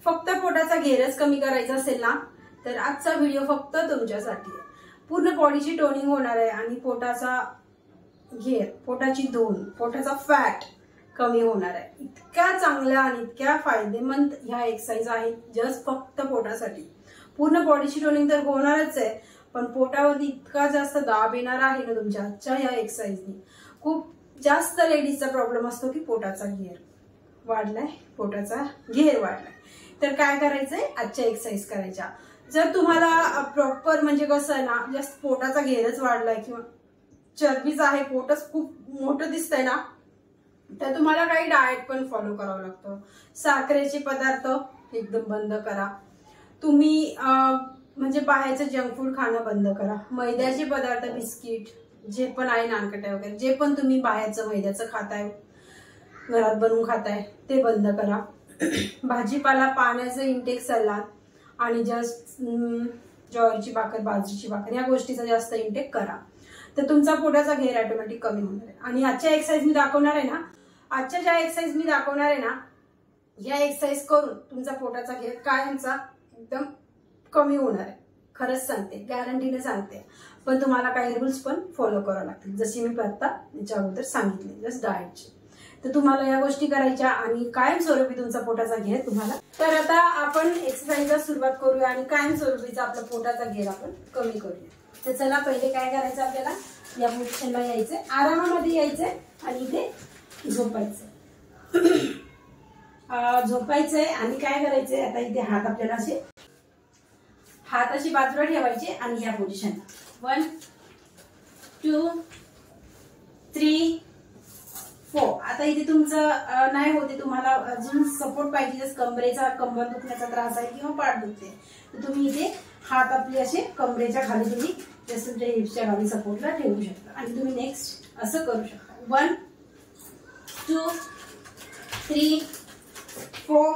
फक्त पोटाचा घेरच कमी करायचा असेल ना तर आजचा व्हिडिओ फक्त तुमच्यासाठी आहे। पूर्ण बॉडीची टोनिंग होणार आहे आणि पोटाचा घेर, पोटाची धून, पोटाचा फॅट कमी होणार आहे। इतक्या चांगल्या आणि इतक्या फायदेमंद ह्या एक्सरसाइज आहेत जस्ट फक्त पोटासाठी। पूर्ण बॉडीची टोनिंग तर होणारच आहे, पण पोटावरती इतका जास्त दाब येणार आहे ना तुमच्या आजच्या ह्या एक्सरसाइजनी। खूप जास्त लेडीजचा प्रॉब्लेम असतो की पोटाचा घेर वाढलाय, पोटाचा घेर वाढलाय, तर काय करायचंय, आजच्या एक्सरसाइज करायच्या। जर तुम्हाला प्रॉपर म्हणजे कसं आहे ना, जस्ट पोटाचा घेरच वाढलाय किंवा चरबीच आहे, पोटच खूप मोठं दिसतंय ना, तर तुम्हाला काही डाएट पण फॉलो करावं लागतं। साखरेचे पदार्थ एकदम बंद करा तुम्ही, म्हणजे बाहेरचं जंक फूड खाणं बंद करा। मैद्याचे पदार्थ, बिस्किट जे पण आहे, नानकट्या वगैरे जे पण तुम्ही बाहेरचं मैद्याचं खाताय, घरात बनवून खाताय ते बंद करा। भाजीपाला, पाण्याचं इंटेक, सलाड आणि जस्ट ज्वारीची भाकर, बाजरीची भाकर या गोष्टीचा जास्त इंटेक करा, तर तुमचा पोटाचा घेर ऑटोमॅटिक कमी होणार आहे। आणि आजच्या एक्सरसाइज मी दाखवणार आहे ना, आजच्या ज्या एक्सरसाइज मी दाखवणार आहे ना, या एक्सरसाइज करून तुमचा पोटाचा घेर कायमचा एकदम कमी होणार आहे। खरंच सांगते, गॅरंटीने सांगते, पण तुम्हाला काही रूल्स पण फॉलो करावे लागतील, जशी मी आता याच्या अगोदर सांगितले जस्ट डाएटचे। तर तुम्हाला या गोष्टी करायच्या आणि कायमस्वरूपी तुमचा पोटाचा घेर तुम्हाला। तर आता आपण एक्सरसाइजला सुरुवात करूया आणि कायमस्वरूपीचा आपला पोटाचा घेर आपण कमी करूया। तर चला, पहिले काय करायचं, आपल्याला या पोझिशनला यायचंय, आरामामध्ये यायचंय आणि इथे झोपायचंय। झोपायचंय आणि काय करायचंय, आता इथे हात आपल्याला असे, हात अशी बाजूला ठेवायचे आणि या पोझिशनला 1 2 3 4। आता इथे तुमचं नाही होते, तुम्हाला अजून सपोर्ट पाहिजे, जसं कमरेचा, कंबर दुखण्याचा त्रास आहे किंवा पाठ दुखते, तर तुम्ही इथे हात आपले असे कमरेच्या खाली तुम्ही जसं तुमच्या हिप्सच्या खाली सपोर्टला ठेवू शकता आणि तुम्ही नेक्स्ट असं करू शकता। 1 2 3 4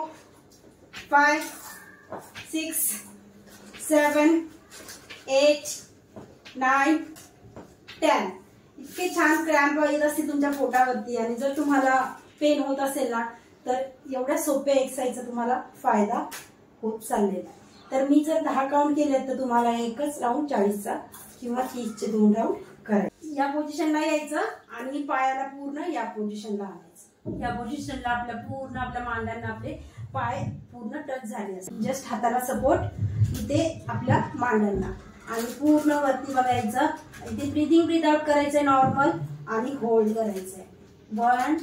5 6 7 8 9 10। इतके छान क्रॅम्प येत असते तुमच्या पोटावरती आणि जर तुम्हाला पेन होत असेल ना, तर एवढ्या सोप्या एक्सरसाइजचा तुम्हाला फायदा होत चाललेला आहे। तर मी जर 10 काउंट केले तर तुम्हाला एकच राऊंड 40चा किंवा 30चे 2 राऊंड करायचे। या पोझिशनला यायचं आणि पायाला पूर्ण या पोझिशनला आणायचं। या पोझिशनला आपल्या मांड्यांना आपले पाय पूर्ण टच झाले असतात, जस्ट हाताला सपोर्ट इथे आपल्या मांड्यांना आणि पूर्ण वरती बघायचं। इथे ब्रीद आउट करायचंय नॉर्मल आणि होल्ड करायचंय। 1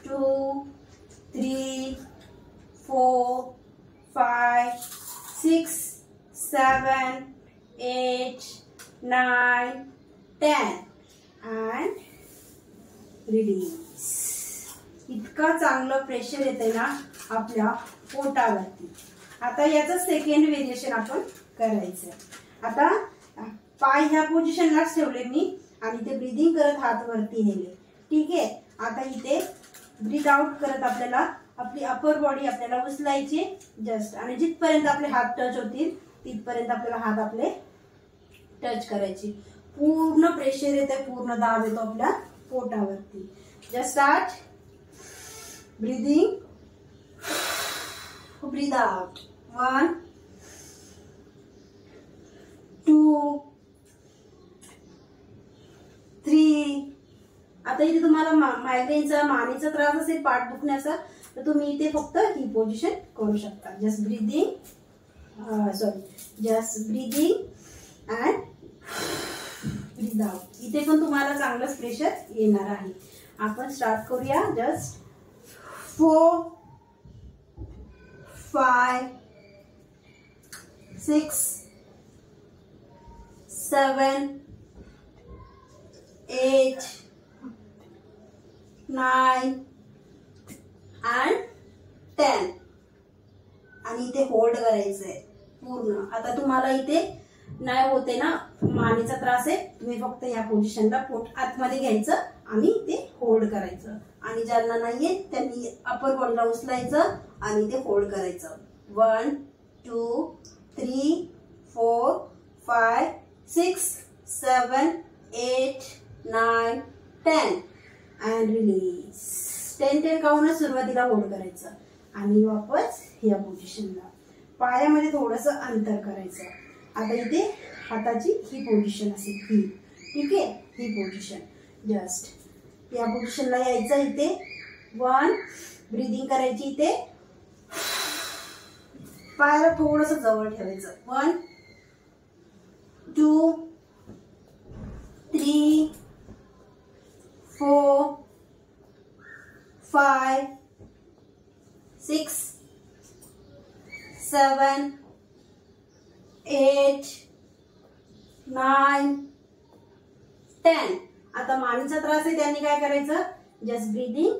2 3 4 5 6 7 8 9 10 and रिलीज। इतका चांगलं प्रेशर येतंय ना आपल्या पोटावरती। आता याचं सेकंड व्हेरिएशन आपण करायचंय। आता पाय ह्या पोझिशनलाच ठेवले मी आणि ते ब्रीदिंग करत हात वरती नेले, ठीक आहे। आता इथे ब्रीद आउट करत आपल्याला आपली अपर बॉडी आपल्याला उचलायची जस्ट, आणि जिथपर्यंत आपले हात टच होतील तिथपर्यंत आपल्याला हात आपले टच करायचे। पूर्ण प्रेशर येते, पूर्ण दाब येतो आपल्या पोटावरती। जस्ट स्टार्ट ब्रीदिंग, ब्रीद आउट। 1 2 3। आता इथे तुम्हाला मायग्रेनचा, मानेचा त्रास असेल, पाठ दुखण्याचा, तर तुम्ही इथे फक्त ही पोझिशन करू शकता। Just breathing and breathe out. इथे पण तुम्हाला चांगलंच प्रेशर येणार आहे। आपण स्टार्ट करूया। जस्ट 4 5 6 7 8 9 and 10 आणि इथे होल्ड करायचंय पूर्ण। आता तुम्हाला इथे नाही होते ना, मानेचा त्रास आहे, तुम्ही फक्त या पोझिशनला पोट आतमध्ये घ्यायचं आणि ते होल्ड करायचं, आणि ज्यांना नाहीये त्यांनी अपर बॉडीला उचलायचं आणि ते होल्ड करायचं। 1 2 3 4 5 6 7 8 9 10 and release। 10 काउंट सुरुवातीला होल्ड करायचं आणि वापस या पोझिशनला. पायामध्ये थोडंसं अंतर करायचं. आता इथे हाताची ही पोझिशन असेल ही, ठीक आहे, ही पोझिशन. जस्ट या पोझिशनला यायचं. इथे 1 ब्रीदिंग करायची. इथे पायाला थोडंसं जवळ ठेवायचं. 1 2 3 4 5 6 7 8 9 10. आता मानेचा त्रास आहे त्यांनी काय करायचं, जस्ट ब्रीदिंग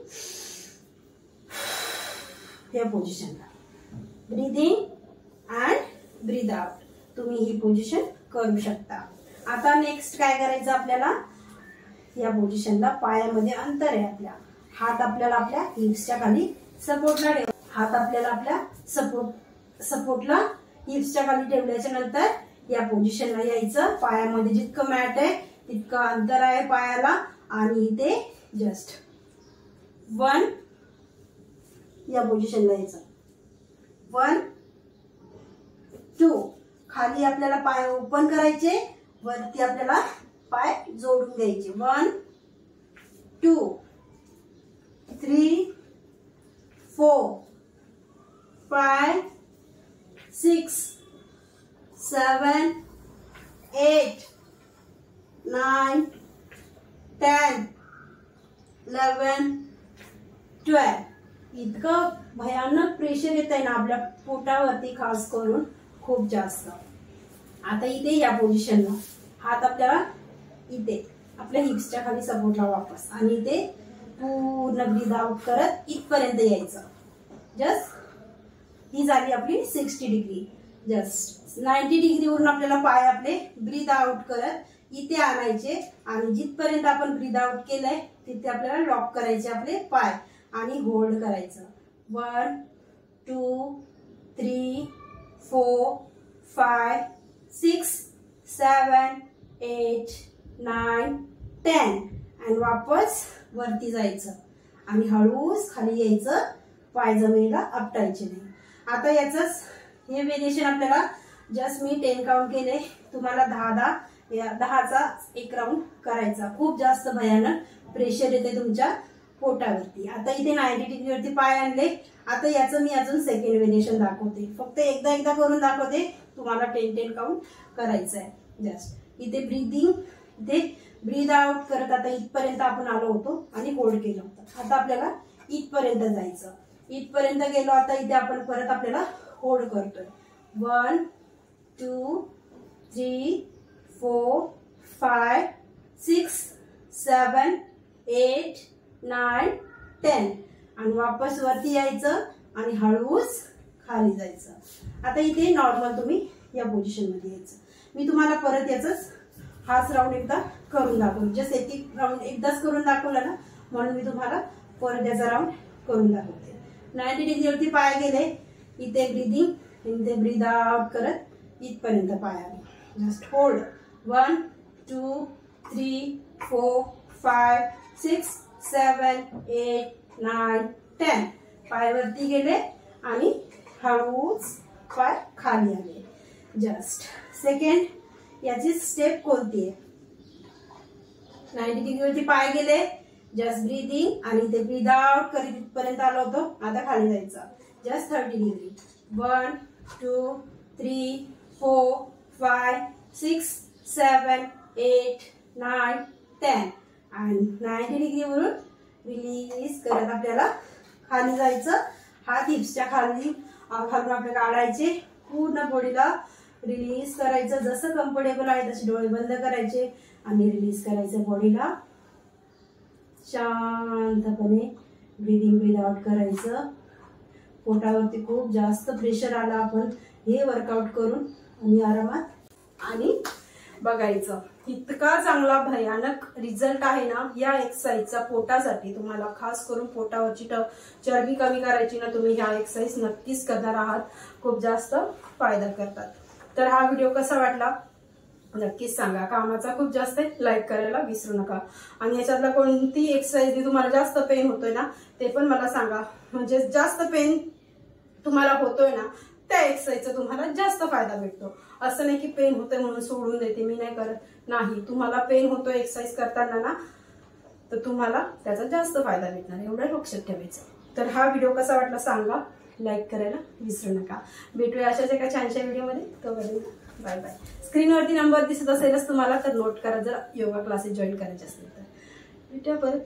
या पोझिशनला, ब्रीदिंग अँड ब्रीद आउट. तुम्ही ही पोझिशन करू शकता. आता नेक्स्ट काय करायचं आपल्याला, या पोझिशनला पायामध्ये अंतर आहे आपल्या. हात आपल्याला आपल्या हिप्सच्या खाली सपोर्टला ठेव. हात आपल्याला आपल्या सपोर्टला हिप्सच्या खाली ठेवल्याच्या नंतर या पोझिशनला यायचं. पायामध्ये जितकं मॅट आहे तितकं अंतर आहे पायाला. आणि इथे जस्ट 1 या पोझिशनला यायचं. 1 2 खाली आपल्याला पाय ओपन करायचे, वरती आपल्याला पाय जोडून द्यायचे. 1 2 3 4 5 6 7 8 9 10 11 12. इतकं भयानक प्रेशर येत आहे ना आपल्या पोटावरती, खास करून खूप जास्त. आता इथे या पोझिशनला हात आपल्याला इथे आपल्या हिप्सच्या खाली सपोर्टला वापस, आणि इथे पूर्ण ब्रीद आउट करत इथपर्यंत यायचं. जस्ट ही झाली आपली 60 डिग्री. जस्ट 90 डिग्री वरून आपल्याला पाय आपले ब्रीद आउट करत इथे आणायचे, आणि जिथपर्यंत आपण ब्रीद आउट केलंय तिथे आपल्याला लॉक करायचे आपले पाय आणि होल्ड करायचं. 1 2 3 4 5 6 7 8 9 10. आणि वापस वरती जायचं आणि हळूच खाली यायचं. पाय जमिनीला आपटायचे नाही. आता याचंच हे व्हेरिएशन आपल्याला जस्ट मी 10 काउंट केले, तुम्हाला 10चा एक राऊंड करायचा. खूप जास्त भयानक प्रेशर येते तुमच्या पोटावरती. आता इथे 90 डिग्रीवरती पाय आणले. आता याचं मी अजून सेकंड व्हेरिएशन दाखवते. फक्त एकदा करून दाखवते. तुम्हाला 10 काउंट करायचं आहे. जस्ट इथे ब्रीदिंग, इथे ब्रीद आउट करत आता इथपर्यंत आपण आलो होतो आणि होल्ड केलं होतं. आता आपल्याला इथपर्यंत जायचं. इथपर्यंत गेलो. आता इथे आपण परत आपल्याला होल्ड करतोय. 1 2 3 4 5 6 7 8 9 10. आणि वापस वरती यायचं आणि हळूच खाली जायचं. आता इथे नॉर्मल तुम्ही या पोझिशन मध्ये यायचं. मी तुम्हाला परत याच हाच राऊंड एकदा करून दाखवतो. जस्ट एक राऊंड एकदाच करून दाखवला ना, म्हणून मी तुम्हाला परत याचा राऊंड करून दाखवते. 90 डिग्रीवरती पाय गेले. इथे ब्रीदिंग, इथे ब्रीद आउट करत इथपर्यंत पाय आले. Just hold. 1 2 3 4 5 6 7 8 9 10. पाय वरती गेले आणि हळूच पाय खाली आले. जस्ट सेकंड याची स्टेप कोणती आहे, 90 डिग्रीवरती पाय गेले. जस्ट ब्रीदिंग आणि ते ब्रीद आउट करीत इथपर्यंत आलो होतो. आता खाली जायचं. Just 30 degree. 1 2 3 4 5 6 7 8 9 10. आणि 90 डिग्रीवरून रिलीज करत आपल्याला खाली जायचं. हात हिप्सच्या खाली घालून आपल्याला काढायचे. पूर्ण बॉडीला रिलीज करायचं. जसं कम्फर्टेबल आहे तसे डोळे बंद करायचे आणि रिलीज करायचं बॉडीला. शांतपणे ब्रीद आउट करायचं. पोटावरती खूप जास्त प्रेशर आला आपण हे वर्कआउट करून आणि आरामात आणि बघायचं. इतका चांगला भयानक रिझल्ट आहे ना या एक्सरसाइजचा पोटासाठी. तुम्हाला खास करून पोटावरची चरबी कमी करायची ना, तुम्ही ह्या एक्सरसाइज नक्कीच करणार आहात. खूप जास्त फायदा करतात. तर हा व्हिडिओ कसा वाटला नक्कीच सांगा. कामाचा खूप जास्त लाईक करायला विसरू नका. आणि याच्यातला कोणती एक्सरसाइज तुम्हाला जास्त पेन होतोय ना ते पण मला सांगा. म्हणजे जास्त पेन तुम्हाला होतोय ना त्या एक्सरसाइजचा तुम्हाला जास्त फायदा भेटतो. असं नाही की पेन होतोय म्हणून सोडून देते मी नाही करत, नाही. तुम्हाला पेन होतोय एक्सरसाइज करताना ना तर तुम्हाला त्याचा जास्त फायदा भेटणार, एवढं लक्षात ठेवायचं. तर हा व्हिडिओ कसा वाटला सांगा, लाईक करायला विसरू नका. भेटूया अशाच एका छानशा व्हिडिओमध्ये. तोपर्यंत बाय बाय. स्क्रीनवरती नंबर दिसत असेलच तुम्हाला तर नोट करा जर योगा क्लासेस जॉईन करायचे असतील तर. भेटूया परत.